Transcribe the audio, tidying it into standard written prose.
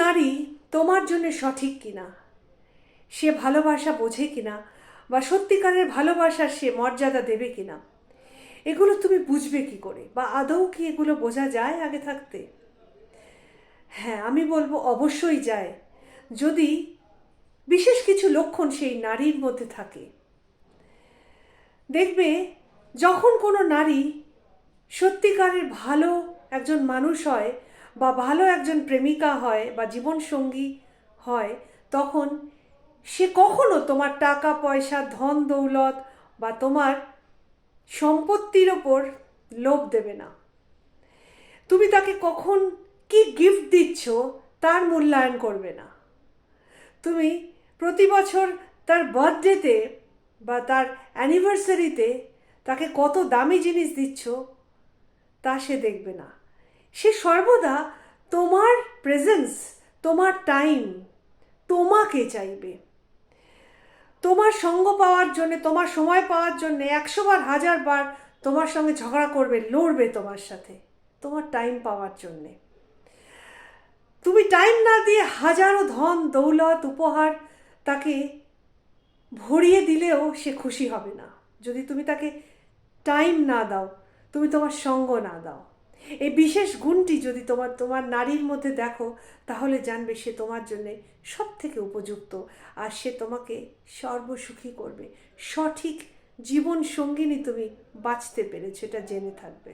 নারী তোমার জন্য সঠিক কিনা, সে ভালোবাসা বোঝে কিনা, বা সত্যিকারের ভালোবাসার সে মর্যাদা দেবে কিনা, এগুলো তুমি বুঝবে কি করে? বা আদৌ কি এগুলো বোঝা যায় আগে থাকতে? হ্যাঁ, আমি বলবো অবশ্যই যায়, যদি বিশেষ কিছু লক্ষণ সেই নারীর মধ্যে থাকে। দেখবে, যখন কোনো নারী সত্যিকারের ভালো একজন মানুষ হয়, বা ভালো একজন প্রেমিকা হয়, বা জীবনসঙ্গী হয়, তখন সে কখনো তোমার টাকা পয়সা, ধন দৌলত বা তোমার সম্পত্তির ওপর লোভ দেবে না। তুমি তাকে কখন কি গিফট দিচ্ছ তার মূল্যায়ন করবে না। তুমি প্রতি বছর তার বার্থডেতে বা তার অ্যানিভার্সারিতে তাকে কত দামি জিনিস দিচ্ছ তা সে দেখবে না। সে সর্বদা তোমার প্রেজেন্স, তোমার টাইম, তোমাকে চাইবে। তোমার সঙ্গ পাওয়ার জন্য, তোমার সময় পাওয়ার জন্য 100 বার 1000 বার তোমার সঙ্গে ঝগড়া করবে, লড়বে তোমার সাথে, তোমার টাইম পাওয়ার জন্যে। তুমি টাইম না দিয়ে হাজারো ধন দৌলত উপহার তাকে ভরিয়ে দিলেও সে খুশি হবে না, যদি তুমি তাকে টাইম না দাও, তুমি তোমার সঙ্গ না দাও। এই বিশেষ গুণটি যদি তোমার নারীর মধ্যে দেখো, তাহলে জানবে সে তোমার জন্যে সব থেকে উপযুক্ত, আর সে তোমাকে সর্বসুখী করবে। সঠিক জীবন সঙ্গিনী তুমি বাঁচতে পেরেছো, এটা জেনে থাকবে।